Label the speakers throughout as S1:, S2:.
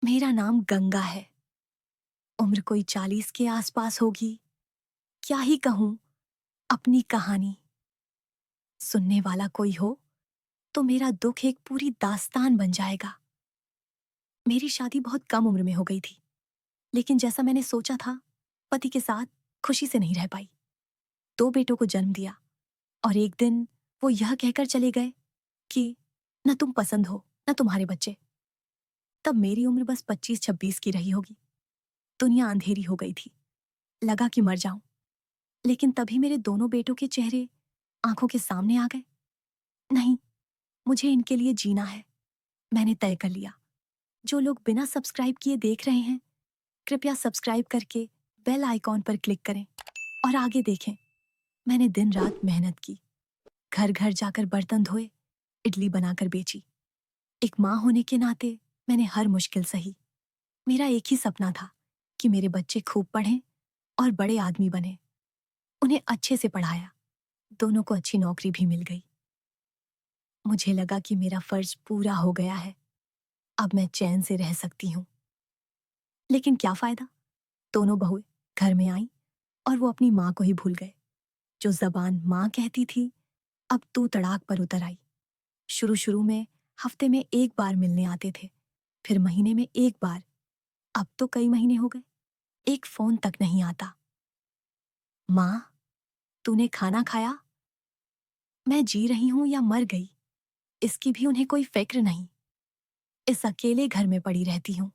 S1: मेरा नाम गंगा है। उम्र कोई 40 के आसपास होगी। क्या ही कहूं अपनी कहानी। सुनने वाला कोई हो तो मेरा दुख एक पूरी दास्तान बन जाएगा। मेरी शादी बहुत कम उम्र में हो गई थी, लेकिन जैसा मैंने सोचा था, पति के साथ खुशी से नहीं रह पाई। 2 बेटों को जन्म दिया और एक दिन वो यह कहकर चले गए कि न तुम पसंद हो न तुम्हारे बच्चे। तब मेरी उम्र बस 25-26 की रही होगी। दुनिया अंधेरी हो गई थी। लगा कि मर जाऊं, लेकिन तभी मेरे दोनों बेटों के चेहरे आंखों के सामने आ गए। नहीं, मुझे इनके लिए जीना है। मैंने तय कर लिया। जो लोग बिना सब्सक्राइब किए देख रहे हैं, कृपया सब्सक्राइब करके बेल आइकॉन पर क्लिक करें और आगे देखें। मैंने दिन रात मेहनत की, घर घर जाकर बर्तन धोए, इडली बनाकर बेची। एक माँ होने के नाते मैंने हर मुश्किल सही। मेरा एक ही सपना था कि मेरे बच्चे खूब पढ़ें और बड़े आदमी बने। उन्हें अच्छे से पढ़ाया, दोनों को अच्छी नौकरी भी मिल गई। मुझे लगा कि मेरा फर्ज पूरा हो गया है। अब मैं चैन से रह सकती हूँ। लेकिन क्या फायदा? दोनों बहुएं घर में आईं और वो अपनी माँ को ही भूल गए। जो जबान माँ कहती थी, अब तू तड़ाक पर उतर आई। शुरू-शुरू में हफ्ते में 1 बार मिलने आते थे, फिर महीने में 1 बार। अब तो कई महीने हो गए, एक फ़ोन तक नहीं आता। माँ, तूने खाना खाया? मैं जी रही हूँ या मर गई, इसकी भी उन्हें कोई फ़िक्र नहीं। इस अकेले घर में पड़ी रहती हूँ।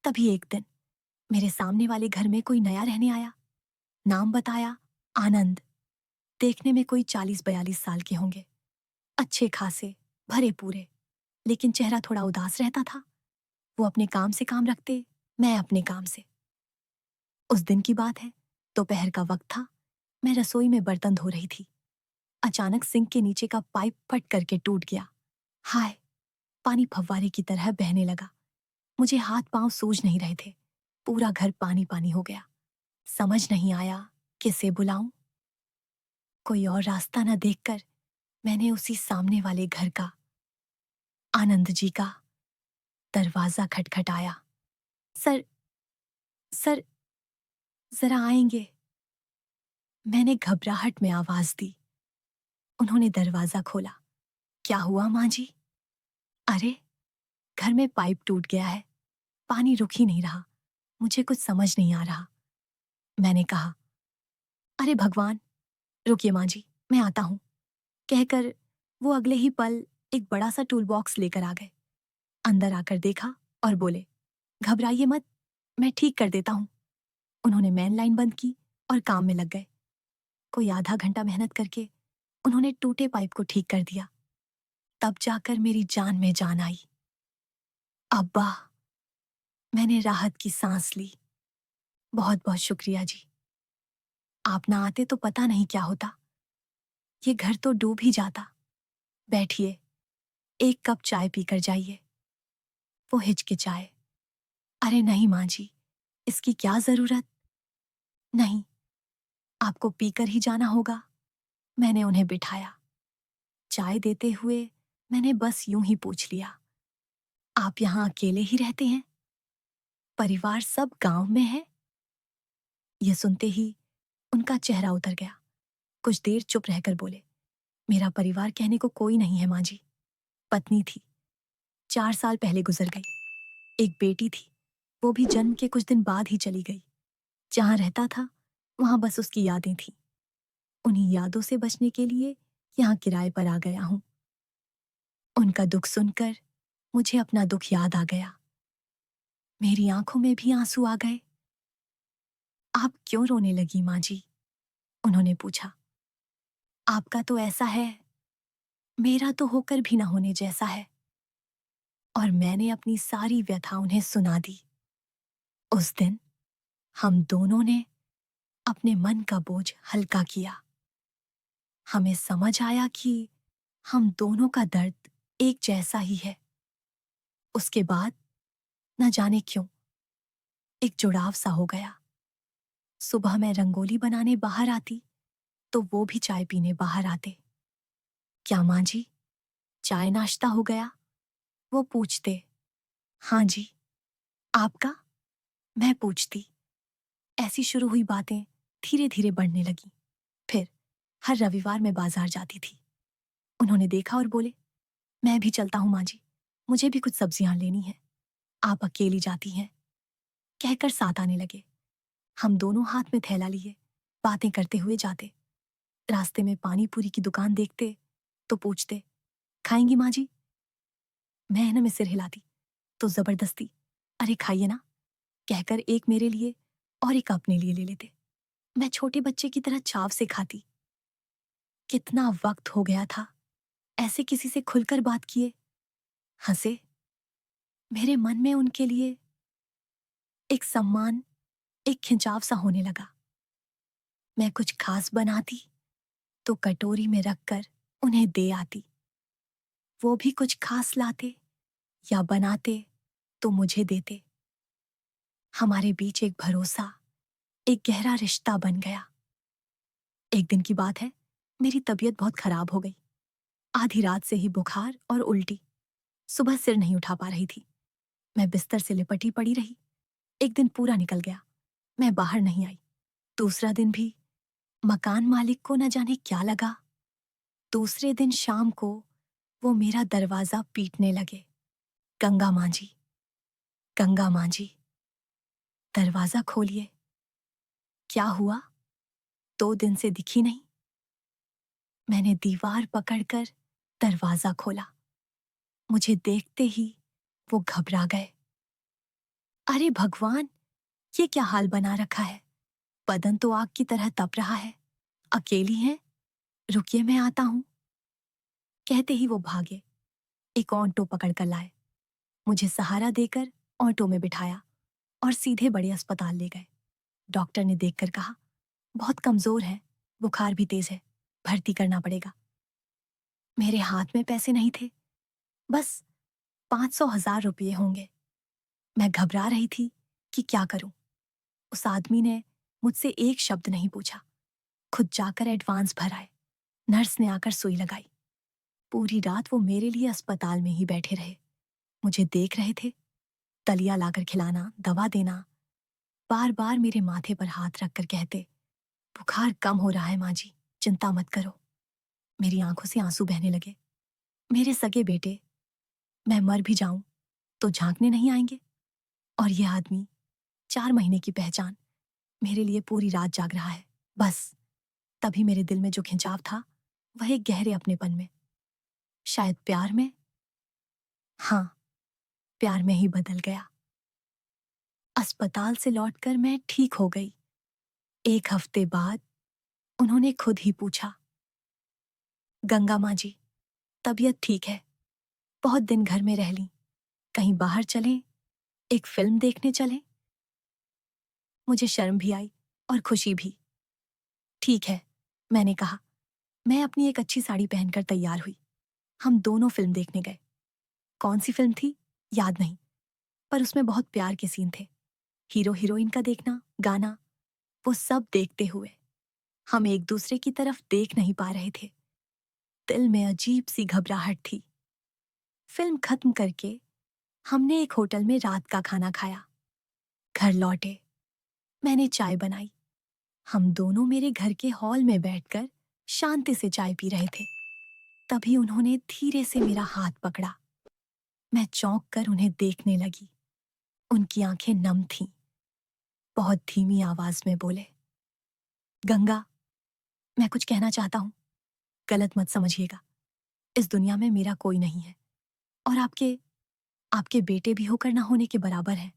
S1: तभी एक दिन मेरे सामने वाले घर में कोई नया रहने आया। नाम बताया, आनंद। देखने में कोई 40-42 साल के होंगे। अच्छे खासे, भरे पूरे, लेकिन चेहरा थोड़ा उदास रहता था। वो अपने काम से काम रखते, मैं अपने काम से। उस दिन की बात है, दोपहर का वक्त था। मैं रसोई में बर्तन धो रही थी। अचानक सिंक के नीचे का पाइप फट करके टूट गया। हाय! पानी फव्वारे की तरह बहने लगा। मुझे हाथ पांव सूझ नहीं रहे थे। पूरा घर पानी पानी हो गया। समझ नहीं आया किसे बुलाऊं। कोई और रास्ता न देखकर मैंने उसी सामने वाले घर का, आनंद जी का दरवाजा खटखटाया। सर, सर, जरा आएंगे? मैंने घबराहट में आवाज दी। उन्होंने दरवाजा खोला। क्या हुआ माँ जी? अरे, घर में पाइप टूट गया है। पानी रुक ही नहीं रहा। मुझे कुछ समझ नहीं आ रहा। मैंने कहा, अरे भगवान, रुकिए माँ जी, मैं आता हूँ। कहकर वो अगले ही पल एक बड़ा सा टूल बॉक्स लेकर आ गए। अंदर आकर देखा और बोले, घबराइए मत, मैं ठीक कर देता हूँ। उन्होंने मेन लाइन बंद की और काम में लग गए। कोई आधा घंटा मेहनत करके उन्होंने टूटे पाइप को ठीक कर दिया। तब जाकर मेरी जान में जान आई। अब्बा, मैंने राहत की सांस ली। बहुत बहुत शुक्रिया जी। आप ना आते तो पता नहीं क्या होता। ये घर तो डूब ही जाता। बैठिए, एक कप चाय पीकर जाइए। वो हिचकिचाए। अरे नहीं माँ जी, इसकी क्या जरूरत? नहीं, आपको पीकर ही जाना होगा। मैंने उन्हें बिठाया। चाय देते हुए मैंने बस यूं ही पूछ लिया, आप यहाँ अकेले ही रहते हैं? परिवार सब गांव में है? ये सुनते ही उनका चेहरा उतर गया। कुछ देर चुप रहकर बोले, मेरा परिवार कहने को कोई नहीं है माँ जी। पत्नी थी, 4 साल पहले गुजर गई। एक बेटी थी, वो भी जन्म के कुछ दिन बाद ही चली गई। जहां रहता था वहां बस उसकी यादें थीं। उन्हीं यादों से बचने के लिए यहाँ किराए पर आ गया हूँ। उनका दुख सुनकर मुझे अपना दुख याद आ गया। मेरी आंखों में भी आंसू आ गए। आप क्यों रोने लगी माँ जी? उन्होंने पूछा। आपका तो ऐसा है, मेरा तो होकर भी ना होने जैसा है। और मैंने अपनी सारी व्यथा उन्हें सुना दी। उस दिन हम दोनों ने अपने मन का बोझ हल्का किया। हमें समझ आया कि हम दोनों का दर्द एक जैसा ही है। उसके बाद न जाने क्यों एक जुड़ाव सा हो गया। सुबह मैं रंगोली बनाने बाहर आती तो वो भी चाय पीने बाहर आते। क्या माँ जी, चाय नाश्ता हो गया? वो पूछते। हाँ जी। आपका? मैं पूछती। ऐसी शुरू हुई बातें धीरे धीरे बढ़ने लगी। फिर हर रविवार मैं बाजार जाती थी। उन्होंने देखा और बोले, मैं भी चलता हूँ माँ जी, मुझे भी कुछ सब्जियां लेनी है। आप अकेली जाती हैं, कहकर साथ आने लगे। हम दोनों हाथ में थैला लिए बातें करते हुए जाते। रास्ते में पानी पूरी की दुकान देखते तो पूछते, खाएंगी माँ जी? मैं न में सिर हिलाती तो जबरदस्ती, अरे खाइए ना, कहकर एक मेरे लिए और एक अपने लिए ले लेते। मैं छोटे बच्चे की तरह चाव से खाती। कितना वक्त हो गया था ऐसे किसी से खुलकर बात किए। हंसे। मेरे मन में उनके लिए एक सम्मान, एक खिंचाव सा होने लगा। मैं कुछ खास बनाती तो कटोरी में रखकर उन्हें दे आती। वो भी कुछ खास लाते या बनाते तो मुझे देते। हमारे बीच एक भरोसा, एक गहरा रिश्ता बन गया। एक दिन की बात है, मेरी तबीयत बहुत खराब हो गई। आधी रात से ही बुखार और उल्टी। सुबह सिर नहीं उठा पा रही थी। मैं बिस्तर से लिपटी पड़ी रही। एक दिन पूरा निकल गया, मैं बाहर नहीं आई। दूसरा दिन भी मकान मालिक को न जाने क्या लगा। दूसरे दिन शाम को वो मेरा दरवाजा पीटने लगे। गंगा माँ जी, गंगा माँ जी, दरवाजा खोलिए। क्या हुआ? 2 दिन से दिखी नहीं। मैंने दीवार पकड़कर दरवाजा खोला। मुझे देखते ही वो घबरा गए। अरे भगवान, ये क्या हाल बना रखा है? बदन तो आग की तरह तप रहा है। अकेली हैं? रुकिए, मैं आता हूं। कहते ही वो भागे। एक ऑटो पकड़ कर लाए। मुझे सहारा देकर ऑटो में बिठाया और सीधे बड़े अस्पताल ले गए। डॉक्टर ने देखकर कहा, बहुत कमजोर है, बुखार भी तेज है, भर्ती करना पड़ेगा। मेरे हाथ में पैसे नहीं थे, बस 500,000 रुपये होंगे। मैं घबरा रही थी कि क्या करूं। उस आदमी ने मुझसे एक शब्द नहीं पूछा, खुद जाकर एडवांस भराए। नर्स ने आकर सुई लगाई। पूरी रात वो मेरे लिए अस्पताल में ही बैठे रहे। मुझे देख रहे थे, दलिया लाकर खिलाना, दवा देना। बार बार मेरे माथे पर हाथ रखकर कहते, बुखार कम हो रहा है माँ जी, चिंता मत करो। मेरी आंखों से आंसू बहने लगे। मेरे सगे बेटे, मैं मर भी जाऊं तो झांकने नहीं आएंगे। और ये आदमी, 4 महीने की पहचान, मेरे लिए पूरी रात जाग रहा है। बस तभी मेरे दिल में जो खिंचाव था, वह एक गहरे अपनेपन में, शायद प्यार में। हाँ, प्यार में ही बदल गया। अस्पताल से लौटकर मैं ठीक हो गई। 1 हफ्ते बाद उन्होंने खुद ही पूछा, गंगा माँ जी, तबीयत ठीक है, बहुत दिन घर में रह ली, कहीं बाहर चलें, एक फिल्म देखने चलें? मुझे शर्म भी आई और खुशी भी। ठीक है, मैंने कहा। मैं अपनी एक अच्छी साड़ी पहनकर तैयार हुई। हम दोनों फिल्म देखने गए। कौन सी फिल्म थी याद नहीं, पर उसमें बहुत प्यार के सीन थे। हीरो हीरोइन का देखना, गाना, वो सब देखते हुए हम एक दूसरे की तरफ देख नहीं पा रहे थे। दिल में अजीब सी घबराहट थी। फिल्म खत्म करके हमने एक होटल में रात का खाना खाया। घर लौटे, मैंने चाय बनाई। हम दोनों मेरे घर के हॉल में बैठकर शांति से चाय पी रहे थे। तभी उन्होंने धीरे से मेरा हाथ पकड़ा। मैं चौंक कर उन्हें देखने लगी। उनकी आंखें नम थीं। बहुत धीमी आवाज में बोले, गंगा, मैं कुछ कहना चाहता हूं, गलत मत समझिएगा। इस दुनिया में मेरा कोई नहीं है और आपके आपके बेटे भी होकर ना होने के बराबर हैं।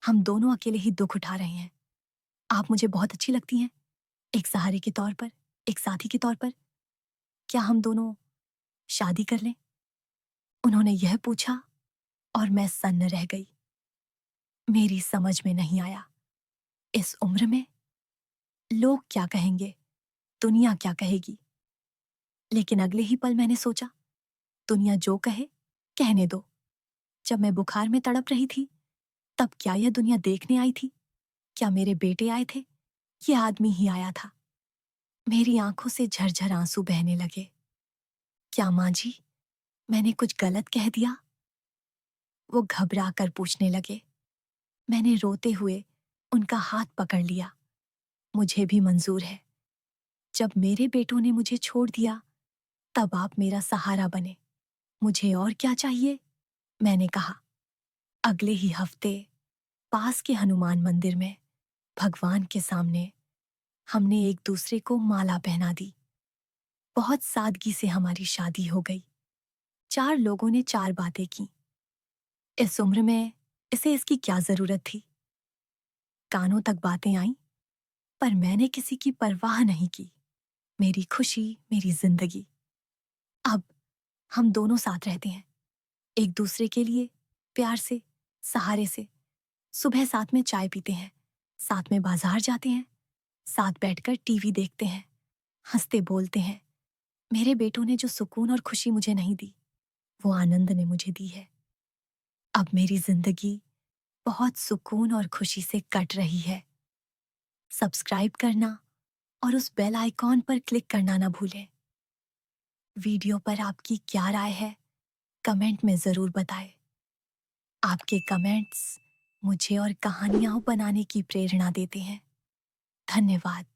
S1: हम दोनों अकेले ही दुख उठा रहे हैं। आप मुझे बहुत अच्छी लगती हैं, एक सहारे के तौर पर, एक साथी के तौर पर। क्या हम दोनों शादी कर लें? उन्होंने यह पूछा और मैं सन्न रह गई। मेरी समझ में नहीं आया। इस उम्र में लोग क्या कहेंगे, दुनिया क्या कहेगी। लेकिन अगले ही पल मैंने सोचा, दुनिया जो कहे, कहने दो। जब मैं बुखार में तड़प रही थी, तब क्या यह दुनिया देखने आई थी? क्या मेरे बेटे आए थे? ये आदमी ही आया था। मेरी आंखों से झरझर आंसू बहने लगे। क्या माँ जी, मैंने कुछ गलत कह दिया? वो घबरा कर पूछने लगे। मैंने रोते हुए उनका हाथ पकड़ लिया। मुझे भी मंजूर है। जब मेरे बेटों ने मुझे छोड़ दिया, तब आप मेरा सहारा बने। मुझे और क्या चाहिए? मैंने कहा। अगले ही हफ्ते पास के हनुमान मंदिर में भगवान के सामने हमने एक दूसरे को माला पहना दी। बहुत सादगी से हमारी शादी हो गई। 4 लोगों ने 4 बातें की। इस उम्र में इसे इसकी क्या जरूरत थी? कानों तक बातें आईं, पर मैंने किसी की परवाह नहीं की। मेरी खुशी, मेरी जिंदगी। अब हम दोनों साथ रहते हैं, एक दूसरे के लिए, प्यार से, सहारे से। सुबह साथ में चाय पीते हैं, साथ में बाजार जाते हैं, साथ बैठकर टीवी देखते हैं, हंसते बोलते हैं। मेरे बेटों ने जो सुकून और खुशी मुझे नहीं दी, वो आनंद ने मुझे दी है। अब मेरी जिंदगी बहुत सुकून और खुशी से कट रही है। सब्सक्राइब करना और उस बेल आइकॉन पर क्लिक करना ना भूलें। वीडियो पर आपकी क्या राय है, कमेंट में जरूर बताएं। आपके कमेंट्स मुझे और कहानियां बनाने की प्रेरणा देते हैं। धन्यवाद।